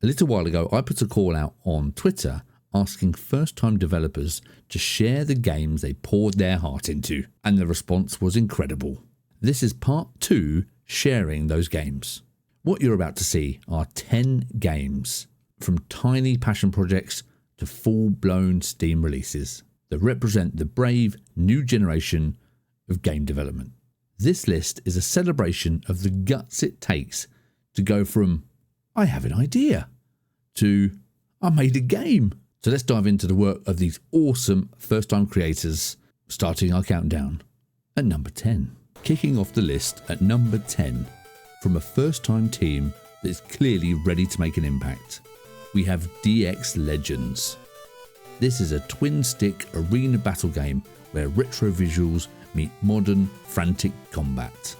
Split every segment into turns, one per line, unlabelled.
A little while ago, I put a call out on Twitter asking first-time developers to share the games they poured their heart into, and the response was incredible. This is part 2, sharing those games. What you're about to see are 10 games, from tiny passion projects to full-blown Steam releases, that represent the brave new generation of game development. This list is a celebration of the guts it takes to go from, I have an idea, to, I made a game. So let's dive into the work of these awesome first-time creators, starting our countdown at number 10. Kicking off the list at number 10, from a first-time team that is clearly ready to make an impact, we have DX Legends. This is a twin-stick arena battle game where retro visuals meet modern, frantic combat.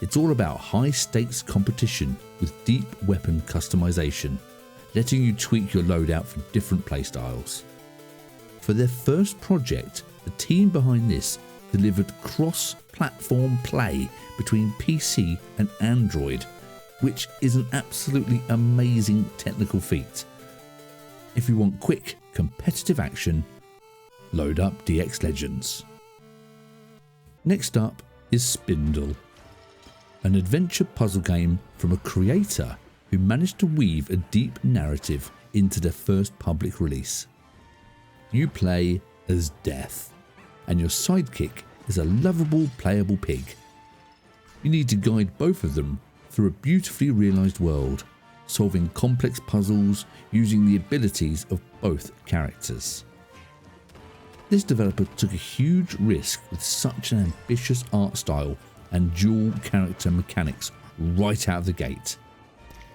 It's all about high-stakes competition with deep weapon customization, letting you tweak your loadout for different playstyles. For their first project, the team behind this delivered cross-platform play between PC and Android, which is an absolutely amazing technical feat. If you want quick, competitive action, load up DX Legends. Next up is Spindle, an adventure puzzle game from a creator who managed to weave a deep narrative into their first public release. You play as Death, and your sidekick is a lovable, playable pig. You need to guide both of them through a beautifully realised world, solving complex puzzles using the abilities of both characters. This developer took a huge risk with such an ambitious art style and dual character mechanics right out of the gate,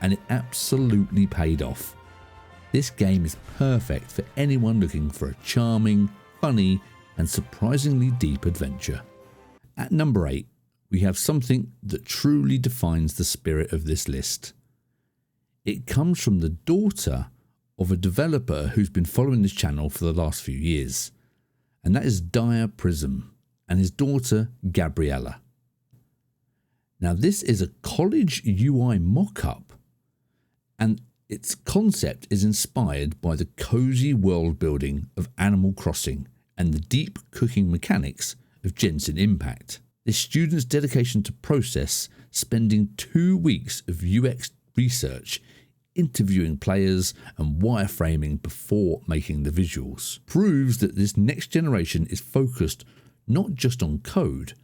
and it absolutely paid off. This game is perfect for anyone looking for a charming, funny, and surprisingly deep adventure. At number 8, we have something that truly defines the spirit of this list. It comes from the daughter of a developer who's been following this channel for the last few years, and that is Dire Prism and his daughter Gabriella. Now, this is a college UI mock-up, and its concept is inspired by the cozy world building of Animal Crossing and the deep cooking mechanics of Genshin Impact. This student's dedication to process, spending 2 weeks of UX research, interviewing players and wireframing before making the visuals, proves that this next generation is focused not just on code,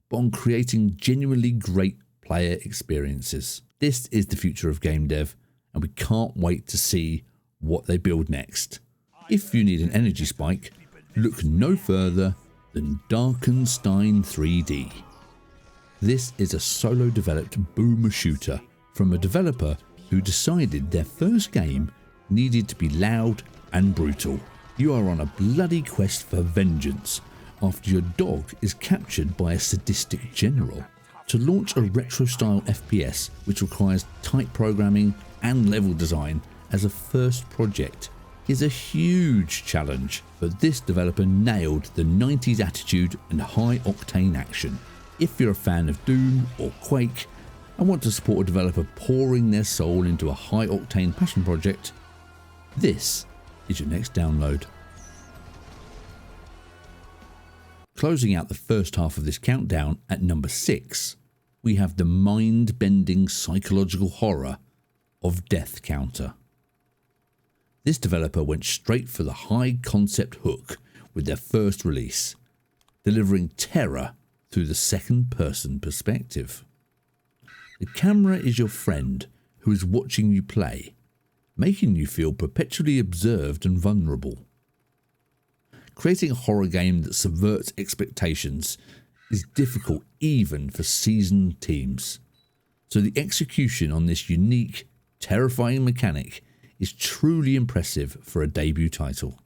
but on creating genuinely great player experiences. This is the future of game dev, and we can't wait to see what they build next. If you need an energy spike, look no further than Darkenstein 3D. This is a solo developed boomer shooter from a developer who decided their first game needed to be loud and brutal. You are on a bloody quest for vengeance after your dog is captured by a sadistic general. To launch a retro-style FPS which requires tight programming and level design as a first project is a huge challenge, but this developer nailed the 90s attitude and high-octane action. If you're a fan of Doom or Quake and want to support a developer pouring their soul into a high-octane passion project, this is your next download. Closing out the first half of this countdown at number 6, we have the mind-bending psychological horror of Death Counter. This developer went straight for the high-concept hook with their first release, delivering terror through the second-person perspective. The camera is your friend who is watching you play, making you feel perpetually observed and vulnerable. Creating a horror game that subverts expectations is difficult even for seasoned teams, so the execution on this unique, terrifying mechanic is truly impressive for a debut title.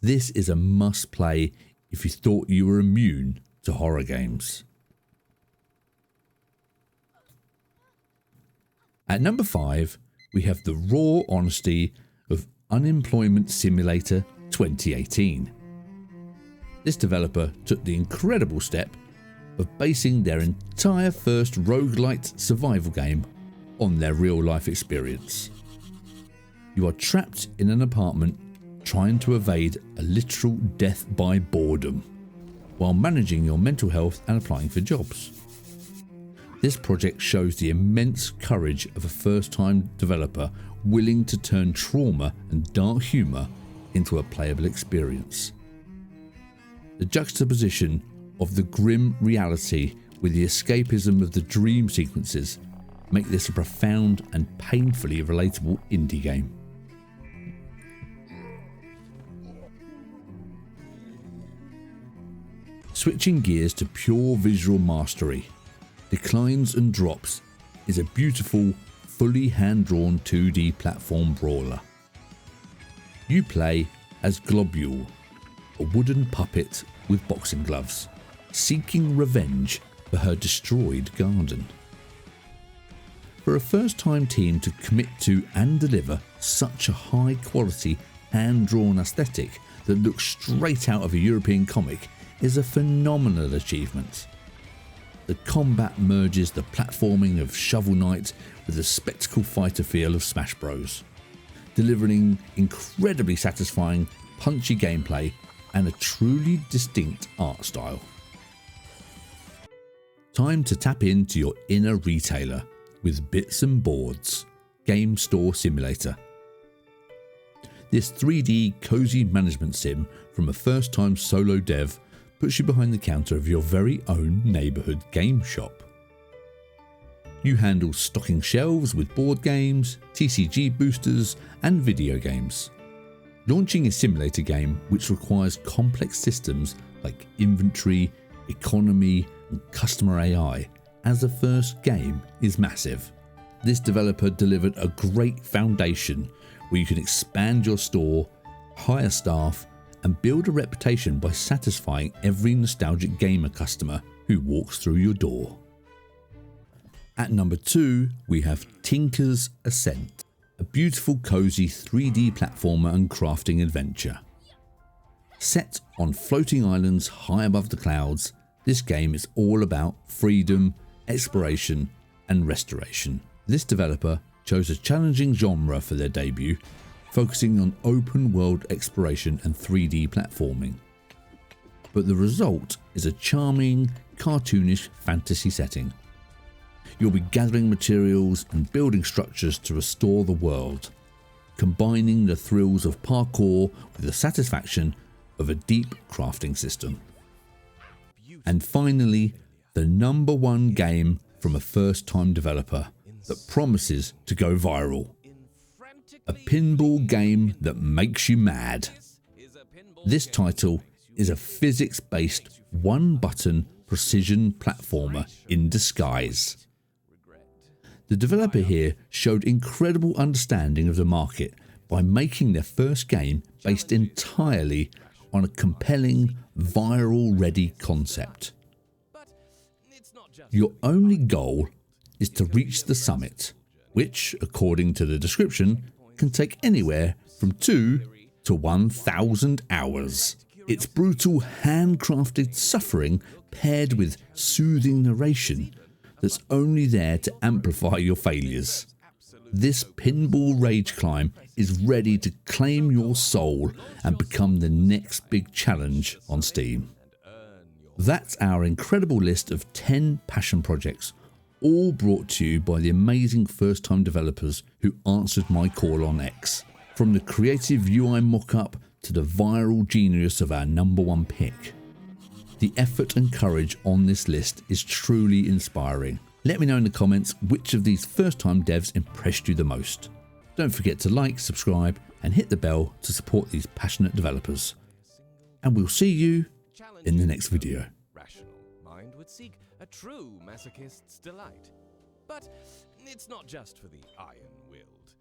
This is a must-play if you thought you were immune to horror games. At number 5, we have the raw honesty of Unemployment Simulator 2018. This developer took the incredible step of basing their entire first roguelite survival game on their real-life experience. You are trapped in an apartment trying to evade a literal death by boredom, while managing your mental health and applying for jobs. This project shows the immense courage of a first-time developer willing to turn trauma and dark humour into a playable experience. The juxtaposition of the grim reality with the escapism of the dream sequences make this a profound and painfully relatable indie game. Switching gears to pure visual mastery, Declines and Drops is a beautiful, fully hand-drawn 2D platform brawler. You play as Globule, a wooden puppet with boxing gloves, seeking revenge for her destroyed garden. For a first-time team to commit to and deliver such a high-quality hand-drawn aesthetic that looks straight out of a European comic is a phenomenal achievement. The combat merges the platforming of Shovel Knight with the spectacle fighter feel of Smash Bros, delivering incredibly satisfying, punchy gameplay and a truly distinct art style. Time to tap into your inner retailer with Bits and Boards Game Store Simulator. This 3D cozy management sim from a first-time solo dev puts you behind the counter of your very own neighbourhood game shop. You handle stocking shelves with board games, TCG boosters and video games. Launching a simulator game which requires complex systems like inventory, economy and customer AI as a first game is massive. This developer delivered a great foundation where you can expand your store, hire staff and build a reputation by satisfying every nostalgic gamer customer who walks through your door. At number 2, we have Tinker's Ascent, a beautiful cozy 3D platformer and crafting adventure. Set on floating islands high above the clouds, this game is all about freedom, exploration and restoration. This developer chose a challenging genre for their debut, focusing on open world exploration and 3D platforming. But the result is a charming, cartoonish fantasy setting. You'll be gathering materials and building structures to restore the world, combining the thrills of parkour with the satisfaction of a deep crafting system. And finally, the number 1 game from a first-time developer that promises to go viral. A pinball game that makes you mad. This title is a physics-based one-button precision platformer in disguise. The developer here showed incredible understanding of the market by making their first game based entirely on a compelling, viral-ready concept. Your only goal is to reach the summit, which, according to the description, can take anywhere from 2 to 1,000 hours. It's brutal, handcrafted suffering paired with soothing narration that's only there to amplify your failures. This pinball rage climb is ready to claim your soul and become the next big challenge on Steam. That's our incredible list of 10 passion projects, all brought to you by the amazing first-time developers who answered my call on X. From the creative UI mock-up to the viral genius of our number 1 pick. The effort and courage on this list is truly inspiring. Let me know in the comments which of these first-time devs impressed you the most. Don't forget to like, subscribe and hit the bell to support these passionate developers. And we'll see you in the next video.
Rational mind would seek a true masochist's delight. But it's not just for the iron-willed.